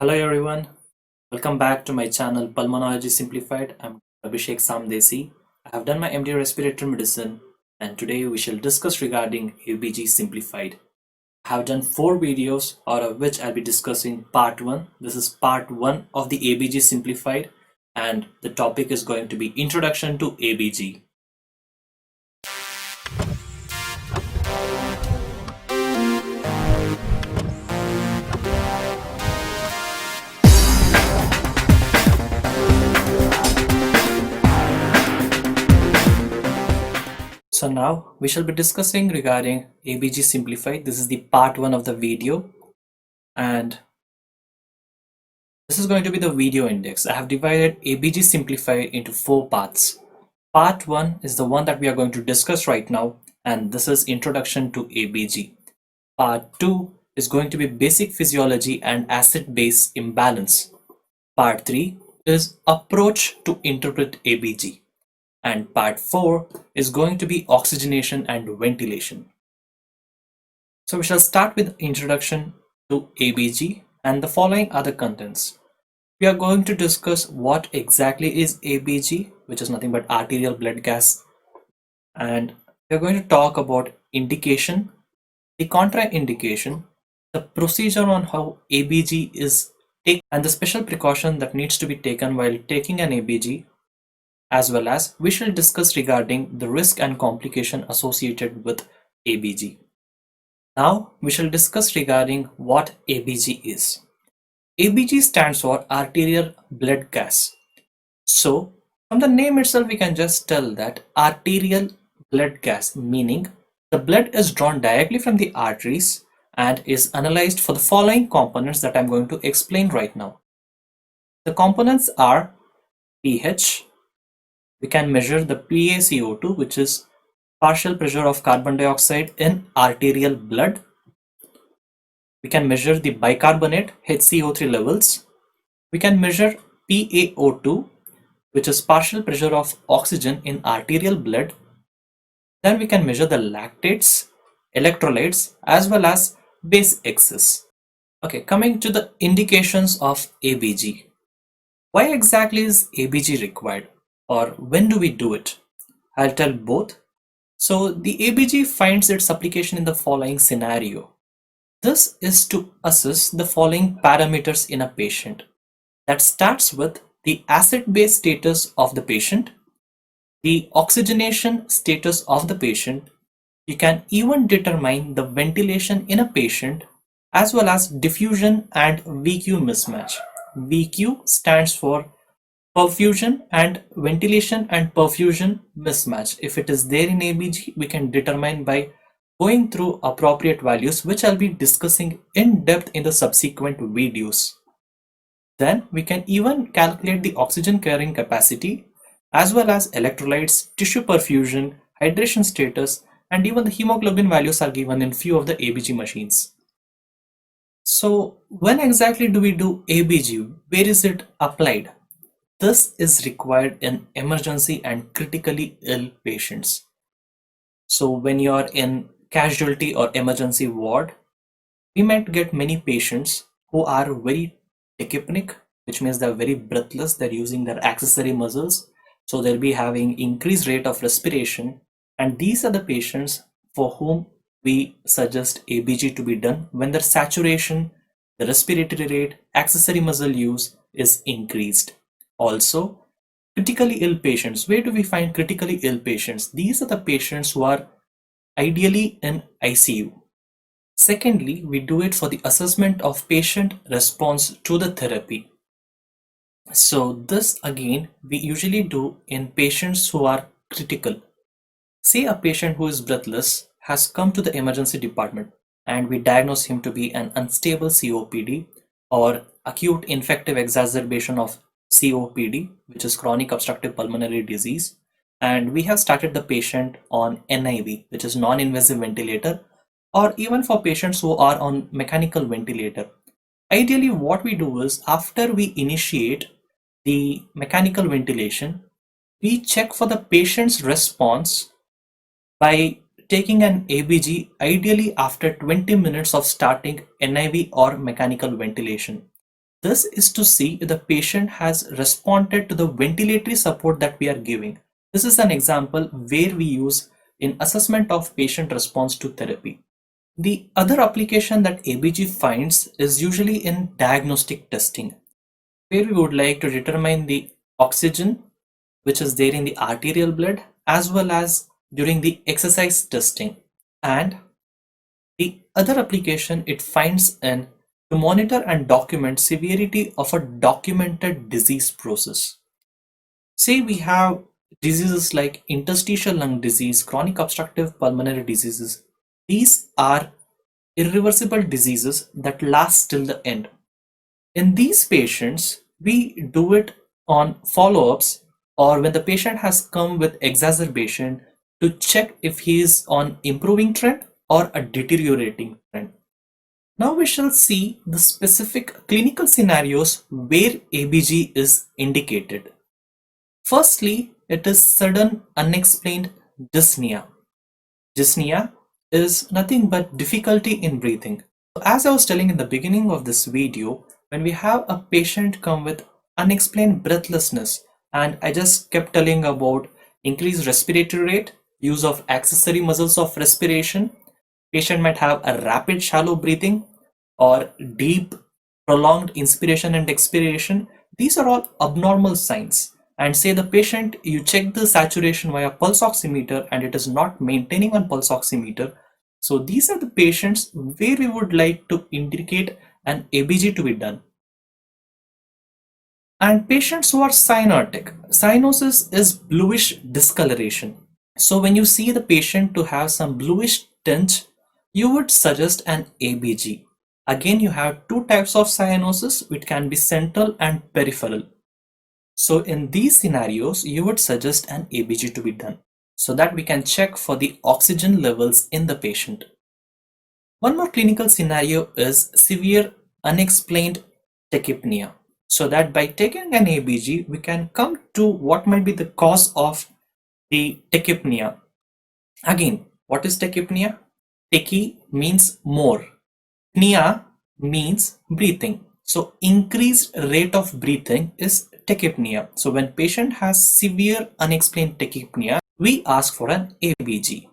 Hello everyone, welcome back to my channel Pulmonology Simplified. I'm Abhishek Samdesi. I have done my MD Respiratory Medicine and today we shall discuss regarding ABG Simplified. I have done 4 videos out of which I'll be discussing part 1. This is part 1 of the ABG Simplified and the topic is going to be Introduction to ABG. So now we shall be discussing regarding ABG Simplified. This is the part 1 of the video and this is going to be the video index. I have divided ABG Simplified into 4 parts. Part 1 is the one that we are going to discuss right now and this is Introduction to ABG. Part 2 is going to be Basic Physiology and Acid-Base Imbalance. Part 3 is Approach to Interpret ABG. And part 4 is going to be oxygenation and ventilation. So we shall start with introduction to ABG and the following are the contents. We are going to discuss what exactly is ABG, which is nothing but arterial blood gas, and we are going to talk about indication, the contraindication, the procedure on how ABG is taken and the special precaution that needs to be taken while taking an ABG, as well as we shall discuss regarding the risk and complication associated with ABG. Now we shall discuss regarding what ABG is. ABG stands for arterial blood gas. So from the name itself we can just tell that arterial blood gas, meaning the blood is drawn directly from the arteries and is analyzed for the following components that I'm going to explain right now. The components are pH. We can measure the PaCO2, which is partial pressure of carbon dioxide in arterial blood. We can measure the bicarbonate HCO3 levels. We can measure PaO2, which is partial pressure of oxygen in arterial blood. Then we can measure the lactates, electrolytes, as well as base excess. Okay, coming to the indications of ABG. Why exactly is ABG required? Or when do we do it? I'll tell both. So the ABG finds its application in the following scenario. This is to assess the following parameters in a patient. That starts with the acid-base status of the patient, the oxygenation status of the patient. You can even determine the ventilation in a patient as well as diffusion and VQ mismatch. VQ stands for perfusion and ventilation and perfusion mismatch. If it is there in ABG, we can determine by going through appropriate values, which I'll be discussing in depth in the subsequent videos. Then we can even calculate the oxygen carrying capacity as well as electrolytes, tissue perfusion, hydration status, and even the hemoglobin values are given in few of the ABG machines. So when exactly do we do ABG? Where is it applied? This is required in emergency and critically ill patients. So when you are in casualty or emergency ward, we might get many patients who are very tachypneic, which means they're very breathless, they're using their accessory muscles, so they'll be having increased rate of respiration, and these are the patients for whom we suggest ABG to be done when their saturation, the respiratory rate, accessory muscle use is increased. Also, critically ill patients. Where do we find critically ill patients? These are the patients who are ideally in ICU. Secondly, we do it for the assessment of patient response to the therapy. So this again, we usually do in patients who are critical. Say a patient who is breathless has come to the emergency department and we diagnose him to be an unstable COPD or acute infective exacerbation of COPD, which is chronic obstructive pulmonary disease, and we have started the patient on NIV, which is non-invasive ventilator, or even for patients who are on mechanical ventilator. Ideally, what we do is after we initiate the mechanical ventilation, we check for the patient's response by taking an ABG ideally after 20 minutes of starting NIV or mechanical ventilation. This is to see if the patient has responded to the ventilatory support that we are giving. This is an example where we use in assessment of patient response to therapy. The other application that ABG finds is usually in diagnostic testing, where we would like to determine the oxygen which is there in the arterial blood as well as during the exercise testing. And the other application it finds in to monitor and document severity of a documented disease process. Say we have diseases like interstitial lung disease, chronic obstructive pulmonary diseases. These are irreversible diseases that last till the end. In these patients, we do it on follow-ups or when the patient has come with exacerbation to check if he is on improving trend or a deteriorating trend. Now we shall see the specific clinical scenarios where ABG is indicated. Firstly, it is sudden unexplained dyspnea. Dyspnea is nothing but difficulty in breathing. As I was telling in the beginning of this video, when we have a patient come with unexplained breathlessness, and I just kept telling about increased respiratory rate, use of accessory muscles of respiration, patient might have a rapid shallow breathing or deep prolonged inspiration and expiration. These are all abnormal signs. And say the patient, you check the saturation via pulse oximeter and it is not maintaining on pulse oximeter. So these are the patients where we would like to indicate an ABG to be done. And patients who are cyanotic, cyanosis is bluish discoloration. So when you see the patient to have some bluish tinge, you would suggest an ABG. Again, you have two types of cyanosis, which can be central and peripheral. So in these scenarios, you would suggest an ABG to be done so that we can check for the oxygen levels in the patient. One more clinical scenario is severe unexplained tachypnea. So that by taking an ABG, we can come to what might be the cause of the tachypnea. Again, what is tachypnea? Tachy means more. Pnea means breathing. So increased rate of breathing is tachypnea. So when patient has severe unexplained tachypnea, we ask for an ABG.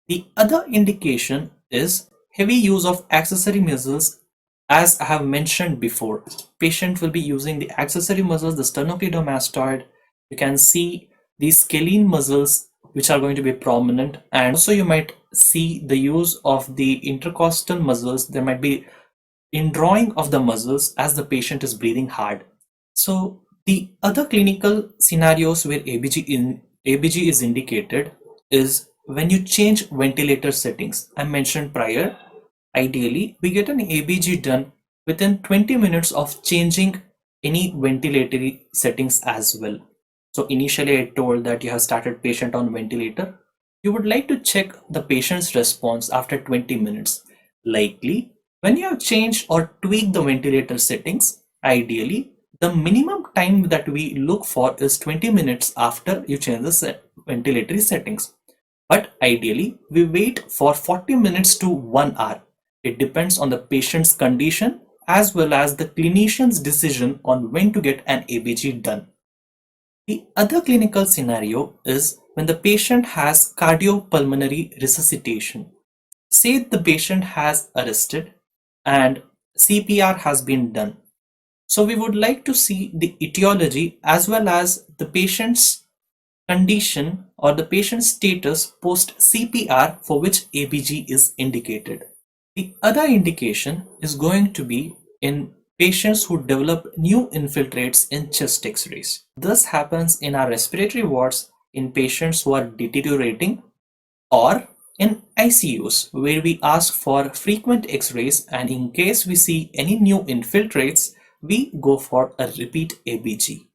The other indication is heavy use of accessory muscles. As I have mentioned before, patient will be using the accessory muscles, the sternocleidomastoid. You can see the scalene muscles which are going to be prominent, and also you might see the use of the intercostal muscles. There might be indrawing of the muscles as the patient is breathing hard. So the other clinical scenarios where ABG is indicated is when you change ventilator settings. I mentioned prior, ideally we get an ABG done within 20 minutes of changing any ventilatory settings as well. So initially I told that you have started patient on ventilator. You would like to check the patient's response after 20 minutes. Likely, when you have changed or tweaked the ventilator settings, ideally, the minimum time that we look for is 20 minutes after you change the ventilatory settings. But ideally, we wait for 40 minutes to 1 hour. It depends on the patient's condition as well as the clinician's decision on when to get an ABG done. The other clinical scenario is when the patient has cardiopulmonary resuscitation. Say the patient has arrested and CPR has been done. So we would like to see the etiology as well as the patient's condition or the patient's status post CPR for which ABG is indicated. The other indication is going to be in patients who develop new infiltrates in chest x-rays. This happens in our respiratory wards in patients who are deteriorating or in ICUs where we ask for frequent x-rays, and in case we see any new infiltrates, we go for a repeat ABG.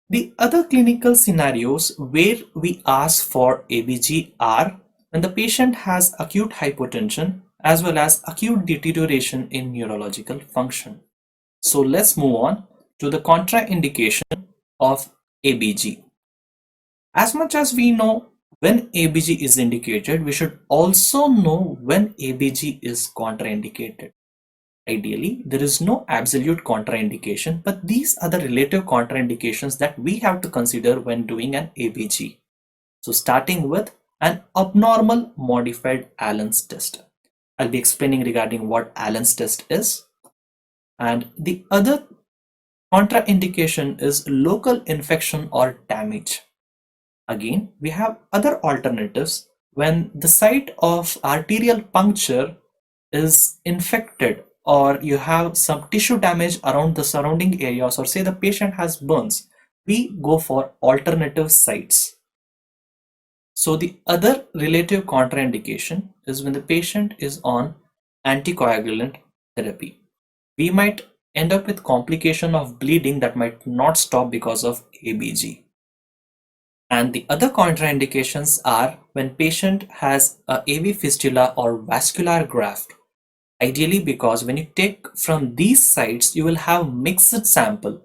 The other clinical scenarios where we ask for ABG are when the patient has acute hypotension as well as acute deterioration in neurological function. So let's move on to the contraindication of ABG. As much as we know when ABG is indicated, we should also know when ABG is contraindicated. Ideally, there is no absolute contraindication, but these are the relative contraindications that we have to consider when doing an ABG. So starting with an abnormal modified Allen's test. I'll be explaining regarding what Allen's test is. And the other contraindication is local infection or damage. Again, we have other alternatives when the site of arterial puncture is infected, or you have some tissue damage around the surrounding areas, or say the patient has burns. We go for alternative sites. So the other relative contraindication is when the patient is on anticoagulant therapy. We might end up with complication of bleeding that might not stop because of ABG. And the other contraindications are when patient has a AV fistula or vascular graft. Ideally, because when you take from these sites, you will have mixed sample.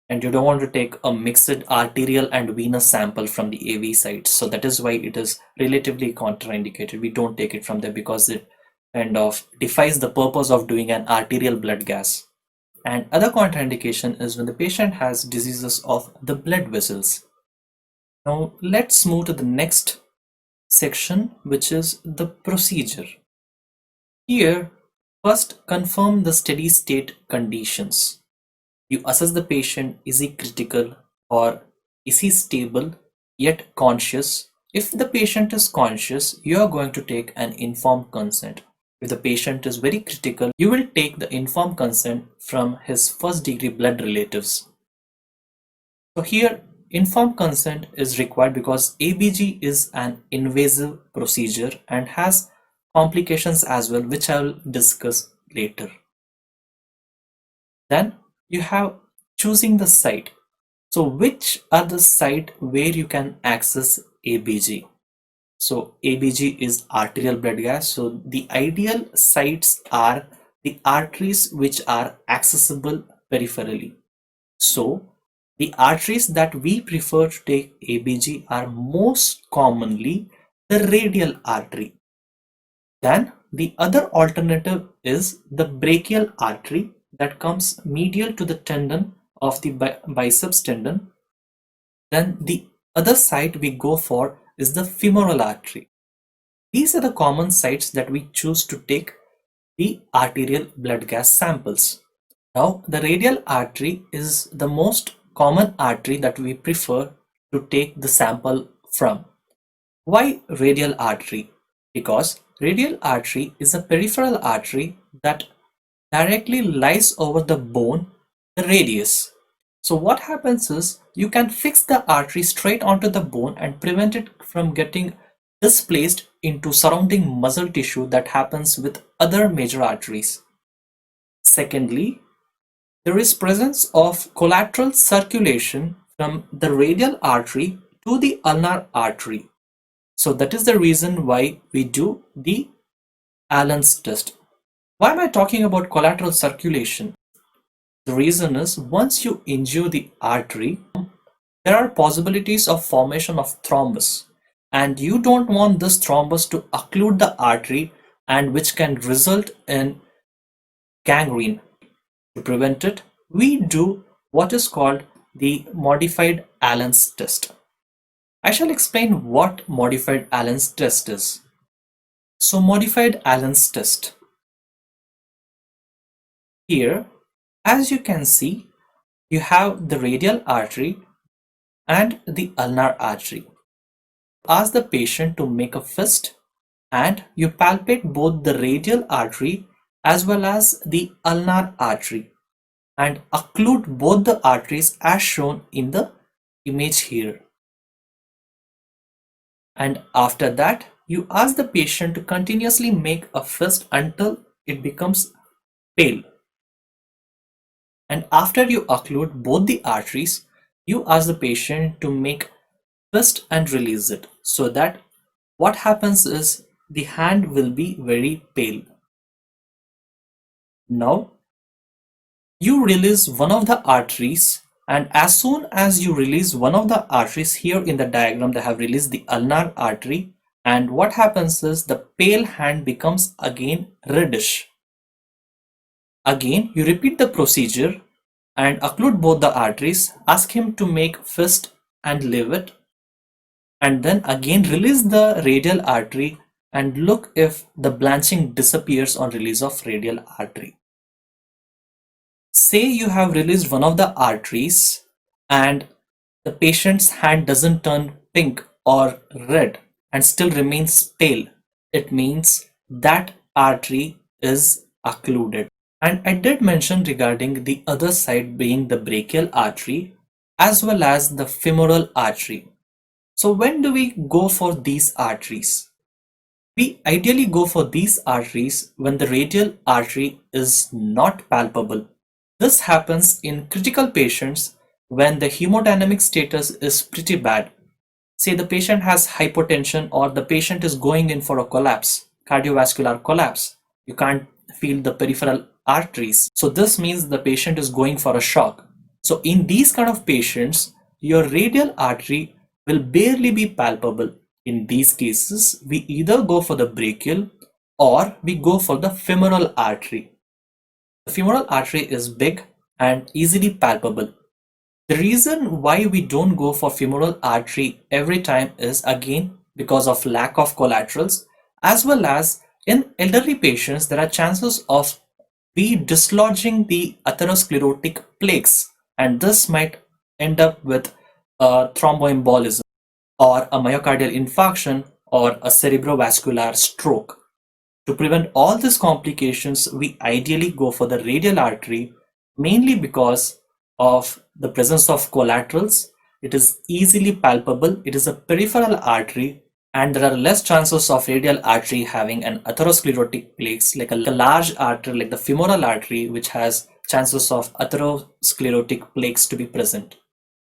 And you don't want to take a mixed arterial and venous sample from the AV sites. So that is why it is relatively contraindicated. We don't take it from there because it kind of defies the purpose of doing an arterial blood gas. And other contraindication is when the patient has diseases of the blood vessels. Now let's move to the next section, which is the procedure. Here, first confirm the steady state conditions. You assess the patient, is he critical or is he stable yet conscious? If the patient is conscious, you are going to take an informed consent. If the patient is very critical, you will take the informed consent from his first degree blood relatives. So here, informed consent is required because ABG is an invasive procedure and has complications as well, which I will discuss later. Then you have choosing the site. So which are the site where you can access ABG? So ABG is arterial blood gas. So the ideal sites are the arteries which are accessible peripherally. So the arteries that we prefer to take ABG are most commonly the radial artery. Then the other alternative is the brachial artery that comes medial to the tendon of the biceps tendon. Then the other site we go for is the femoral artery. These are the common sites that we choose to take the arterial blood gas samples. Now the radial artery is the most common artery that we prefer to take the sample from. Why radial artery? Because radial artery is a peripheral artery that directly lies over the bone, the radius. So what happens is you can fix the artery straight onto the bone and prevent it from getting displaced into surrounding muscle tissue that happens with other major arteries. Secondly, there is presence of collateral circulation from the radial artery to the ulnar artery. So that is the reason why we do the Allen's test. Why am I talking about collateral circulation? The reason is once you injure the artery, there are possibilities of formation of thrombus, and you don't want this thrombus to occlude the artery, and which can result in gangrene. To prevent it, we do what is called the modified Allen's test. I shall explain what modified Allen's test is. So modified Allen's test. Here, as you can see, you have the radial artery and the ulnar artery. Ask the patient to make a fist and you palpate both the radial artery as well as the ulnar artery and occlude both the arteries as shown in the image here. And after that, you ask the patient to continuously make a fist until it becomes pale. And after you occlude both the arteries, you ask the patient to make fist and release it, so that what happens is the hand will be very pale. Now you release one of the arteries, and as soon as you release one of the arteries, here in the diagram they have released the ulnar artery, and what happens is the pale hand becomes again reddish. Again, you repeat the procedure and occlude both the arteries, ask him to make fist and leave it, and then again release the radial artery and look if the blanching disappears on release of radial artery. Say you have released one of the arteries and the patient's hand doesn't turn pink or red and still remains pale. It means that artery is occluded. And I did mention regarding the other side being the brachial artery as well as the femoral artery. So when do we go for these arteries? We ideally go for these arteries when the radial artery is not palpable. This happens in critical patients when the hemodynamic status is pretty bad. Say the patient has hypotension or the patient is going in for a collapse, cardiovascular collapse. You can't feel the peripheral arteries. So this means the patient is going for a shock. So in these kind of patients, your radial artery will barely be palpable. In these cases, we either go for the brachial or we go for the femoral artery. The femoral artery is big and easily palpable. The reason why we don't go for femoral artery every time is again because of lack of collaterals, as well as in elderly patients there are chances of we dislodging the atherosclerotic plaques, and this might end up with a thromboembolism or a myocardial infarction or a cerebrovascular stroke. To prevent all these complications, we ideally go for the radial artery, mainly because of the presence of collaterals. It is easily palpable, it is a peripheral artery, and there are less chances of radial artery having an atherosclerotic plaques like a large artery like the femoral artery, which has chances of atherosclerotic plaques to be present.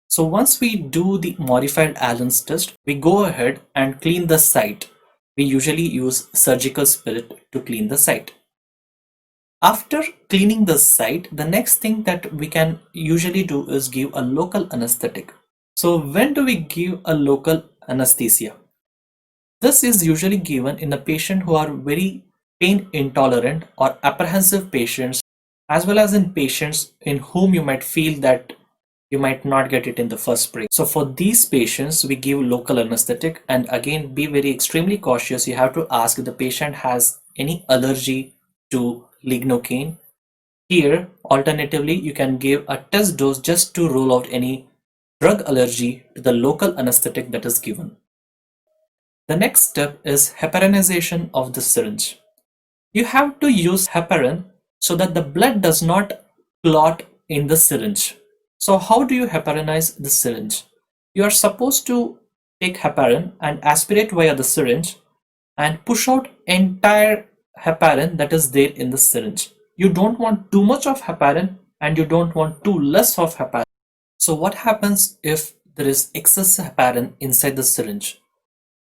So once we do the modified Allen's test, we go ahead and clean the site. We usually use surgical spirit to clean the site. After cleaning the site, the next thing that we can usually do is give a local anesthetic. So when do we give a local anesthesia? This is usually given in a patient who are very pain intolerant or apprehensive patients, as well as in patients in whom you might feel that you might not get it in the first spray. So for these patients, we give local anesthetic, and again, be very extremely cautious. You have to ask if the patient has any allergy to lignocaine. Here, alternatively, you can give a test dose just to rule out any drug allergy to the local anesthetic that is given. The next step is heparinization of the syringe. You have to use heparin so that the blood does not clot in the syringe. So how do you heparinize the syringe? You are supposed to take heparin and aspirate via the syringe and push out entire heparin that is there in the syringe. You don't want too much of heparin and you don't want too less of heparin. So what happens if there is excess heparin inside the syringe?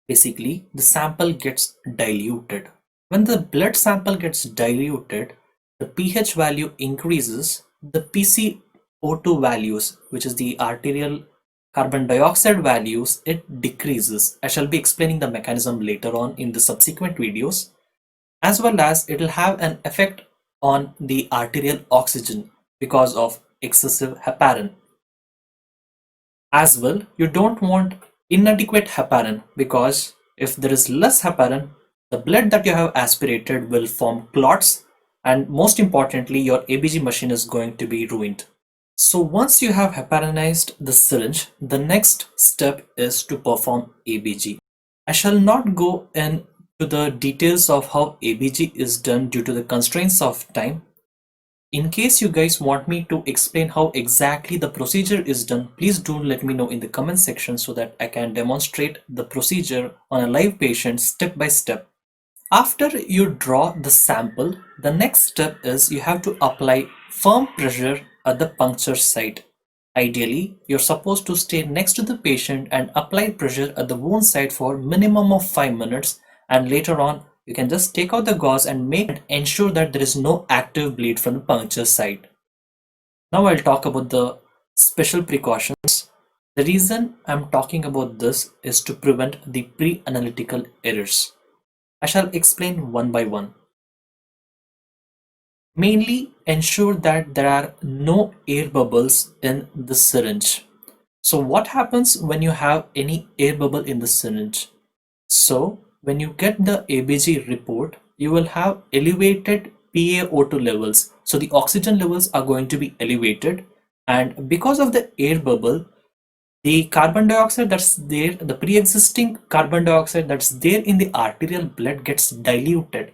Basically, the sample gets diluted. When the blood sample gets diluted, the pH value increases, the PCO2 values, which is the arterial carbon dioxide values, it decreases. I shall be explaining the mechanism later on in the subsequent videos, as well as it will have an effect on the arterial oxygen because of excessive heparin. As well, you don't want inadequate heparin, because if there is less heparin, the blood that you have aspirated will form clots, and most importantly, your ABG machine is going to be ruined. So once you have heparinized the syringe, the next step is to perform ABG. I shall not go into the details of how ABG is done due to the constraints of time. In case you guys want me to explain how exactly the procedure is done, please do let me know in the comment section so that I can demonstrate the procedure on a live patient step by step. After you draw the sample, the next step is you have to apply firm pressure at the puncture site. Ideally, you're supposed to stay next to the patient and apply pressure at the wound site for minimum of 5 minutes, and later on you can just take out the gauze and ensure that there is no active bleed from the puncture site. Now I'll talk about the special precautions. The reason I'm talking about this is to prevent the pre-analytical errors. I shall explain one by one. Mainly ensure that there are no air bubbles in the syringe. So what happens when you have any air bubble in the syringe? So when you get the ABG report, you will have elevated PaO2 levels. So the oxygen levels are going to be elevated, and because of the air bubble, the carbon dioxide that's there, the pre-existing carbon dioxide that's there in the arterial blood gets diluted.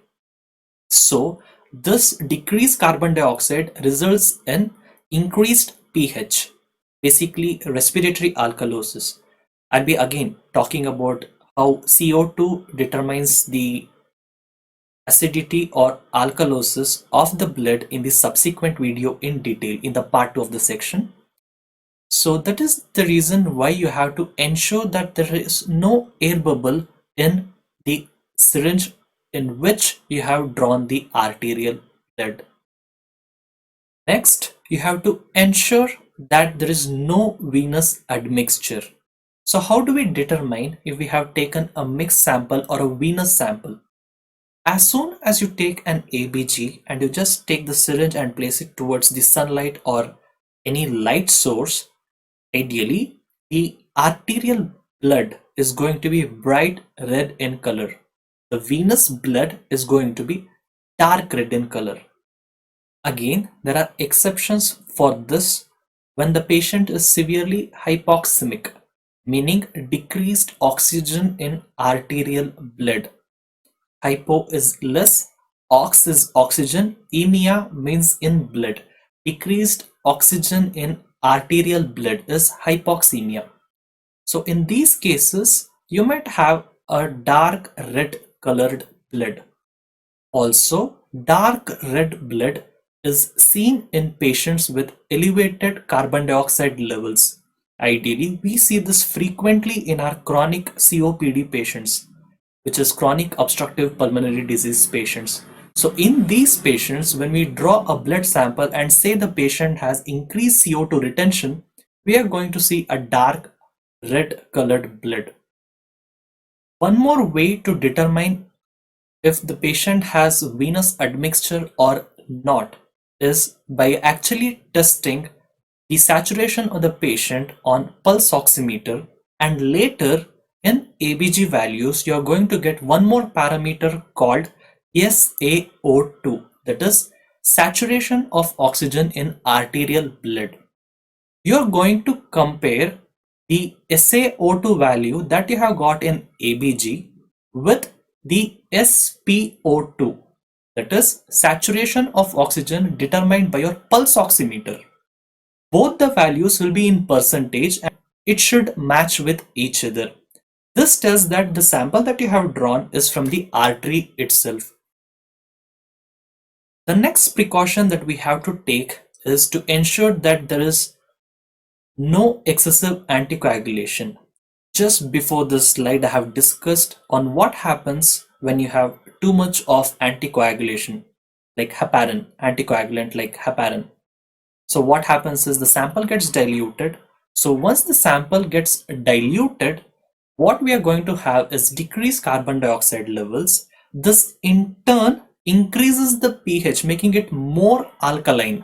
So this decreased carbon dioxide results in increased pH, basically respiratory alkalosis. I'll be again talking about how CO2 determines the acidity or alkalosis of the blood in the subsequent video in detail in the part 2 of the section. So that is the reason why you have to ensure that there is no air bubble in the syringe in which you have drawn the arterial blood. Next, you have to ensure that there is no venous admixture. So how do we determine if we have taken a mixed sample or a venous sample? As soon as you take an ABG and you just take the syringe and place it towards the sunlight or any light source, ideally, the arterial blood is going to be bright red in color. The venous blood is going to be dark red in color. Again, there are exceptions for this when the patient is severely hypoxemic, meaning decreased oxygen in arterial blood. Hypo is less, ox is oxygen, emia means in blood. Decreased oxygen in arterial blood is hypoxemia. So in these cases, you might have a dark red colored blood. Also, dark red blood is seen in patients with elevated carbon dioxide levels. Ideally, we see this frequently in our chronic COPD patients, which is chronic obstructive pulmonary disease patients. So in these patients, when we draw a blood sample and say the patient has increased CO2 retention, we are going to see a dark red colored blood. One more way to determine if the patient has venous admixture or not is by actually testing the saturation of the patient on pulse oximeter, and later in ABG values you are going to get one more parameter called SaO2, that is saturation of oxygen in arterial blood. You are going to compare the SaO2 value that you have got in ABG with the SpO2, that is saturation of oxygen determined by your pulse oximeter. Both the values will be in percentage and it should match with each other. This tells that the sample that you have drawn is from the artery itself. The next precaution that we have to take is to ensure that there is no excessive anticoagulation. Just before this slide, I have discussed on what happens when you have too much of anticoagulation, like heparin, anticoagulant like heparin. So what happens is the sample gets diluted. So once the sample gets diluted, what we are going to have is decreased carbon dioxide levels. This in turn increases the pH, making it more alkaline.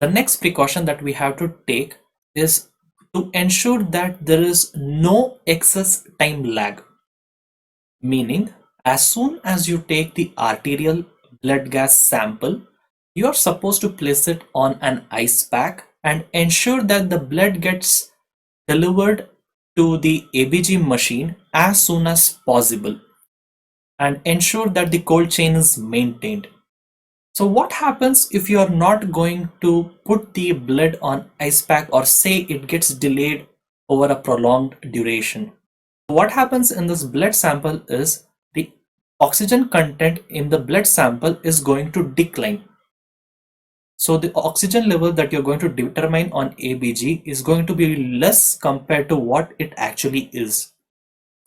The next precaution that we have to take is to ensure that there is no excess time lag. Meaning, as soon as you take the arterial blood gas sample, you are supposed to place it on an ice pack and ensure that the blood gets delivered to the ABG machine as soon as possible, and ensure that the cold chain is maintained. So what happens if you are not going to put the blood on ice pack, or say it gets delayed over a prolonged duration? What happens in this blood sample is the oxygen content in the blood sample is going to decline. So the oxygen level that you're going to determine on ABG is going to be less compared to what it actually is.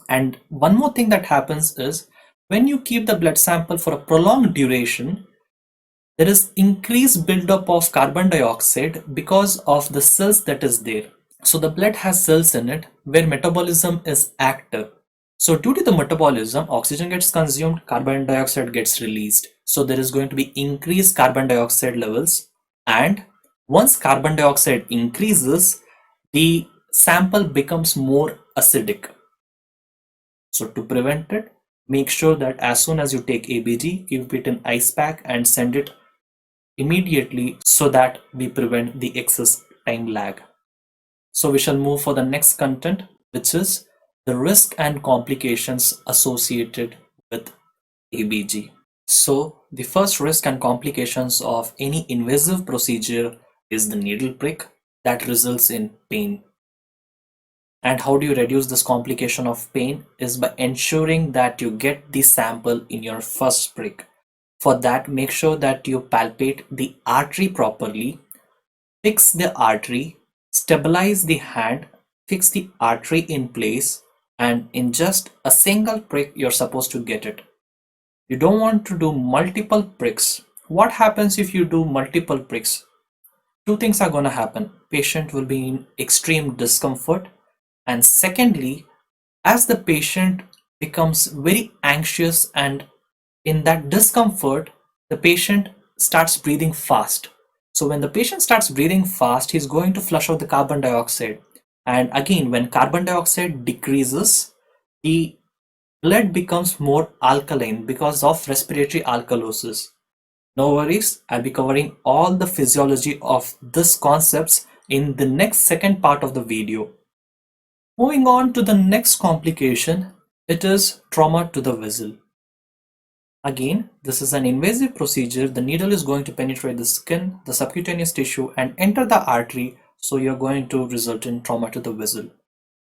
And one more thing that happens is when you keep the blood sample for a prolonged duration, there is increased buildup of carbon dioxide because of the cells that is there. So the blood has cells in it where metabolism is active. So due to the metabolism, oxygen gets consumed, carbon dioxide gets released. So there is going to be increased carbon dioxide levels, and once carbon dioxide increases, the sample becomes more acidic. So to prevent it, make sure that as soon as you take ABG, keep it in ice pack and send it immediately so that we prevent the excess time lag. So we shall move for the next content, which is the risk and complications associated with ABG. So the first risk and complications of any invasive procedure is the needle prick that results in pain. And how do you reduce this complication of pain is by ensuring that you get the sample in your first prick. For that, make sure that you palpate the artery properly, fix the artery, stabilize the hand, fix the artery in place, and in just a single prick, you're supposed to get it. You don't want to do multiple pricks. What happens if you do multiple pricks? Two things are going to happen. Patient will be in extreme discomfort, and secondly, as the patient becomes very anxious and in that discomfort, the patient starts breathing fast. So when the patient starts breathing fast, he's going to flush out the carbon dioxide. And again, when carbon dioxide decreases, the blood becomes more alkaline because of respiratory alkalosis. No worries, I'll be covering all the physiology of these concepts in the next second part of the video. Moving on to the next complication, it is trauma to the vessel. Again, this is an invasive procedure. The needle is going to penetrate the skin, the subcutaneous tissue, and enter the artery. So you're going to result in trauma to the vessel.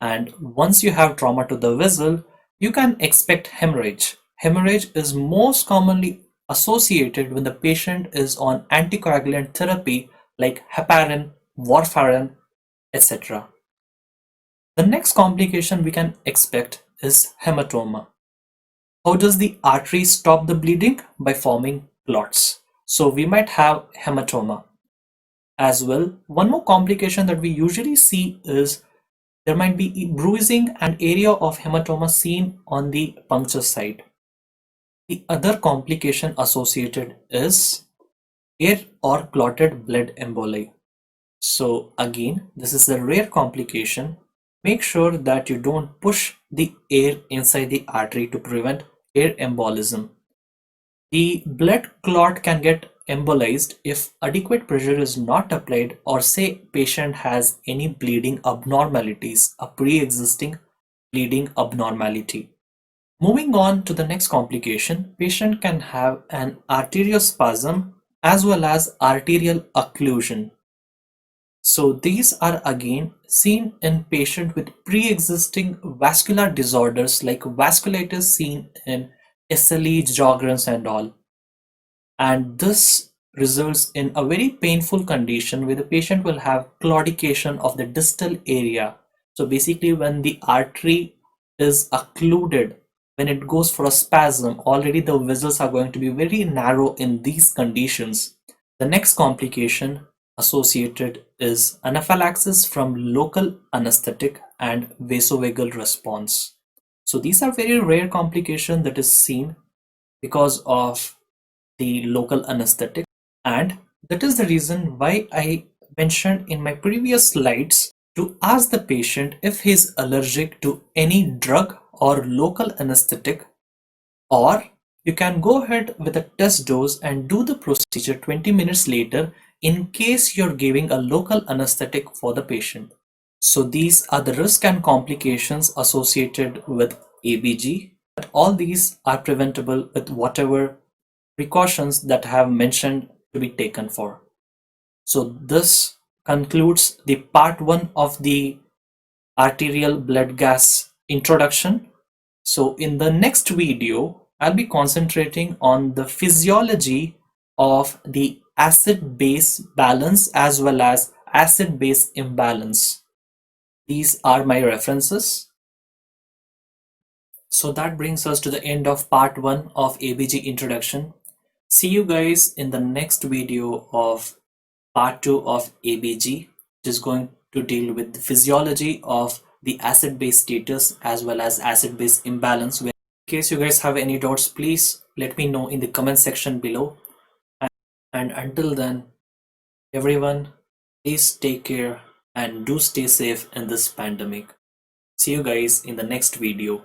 And once you have trauma to the vessel, you can expect hemorrhage. Hemorrhage is most commonly associated when the patient is on anticoagulant therapy like heparin, warfarin, etc. The next complication we can expect is hematoma. How does the artery stop the bleeding? By forming clots. So we might have hematoma. As well, one more complication that we usually see is there might be bruising and area of hematoma seen on the puncture site. The other complication associated is air or clotted blood emboli. So again, this is a rare complication. Make sure that you don't push the air inside the artery to prevent air embolism. The blood clot can get embolized if adequate pressure is not applied, or say patient has any bleeding abnormalities, a pre-existing bleeding abnormality. Moving on to the next complication, patient can have an arteriospasm as well as arterial occlusion. So these are again seen in patient with pre-existing vascular disorders like vasculitis seen in SLE, Sjogren's and all. And this results in a very painful condition where the patient will have claudication of the distal area. So basically when the artery is occluded, when it goes for a spasm, already the vessels are going to be very narrow in these conditions. The next complication associated is anaphylaxis from local anesthetic and vasovagal response. So these are very rare complication that is seen because of the local anesthetic, and that is the reason why I mentioned in my previous slides to ask the patient if he is allergic to any drug or local anesthetic, or you can go ahead with a test dose and do the procedure 20 minutes later in case you're giving a local anesthetic for the patient. So these are the risk and complications associated with ABG, but all these are preventable with whatever precautions that I have mentioned to be taken for. So this concludes the part 1 of the arterial blood gas introduction. So in the next video, I'll be concentrating on the physiology of the acid-base balance as well as acid-base imbalance. These are my references. So that brings us to the end of part 1 of ABG introduction. See you guys in the next video of part 2 of ABG, which is going to deal with the physiology of the acid-base status as well as acid-base imbalance. In case you guys have any doubts, please let me know in the comment section below. And until then, everyone, please take care and do stay safe in this pandemic. See you guys in the next video.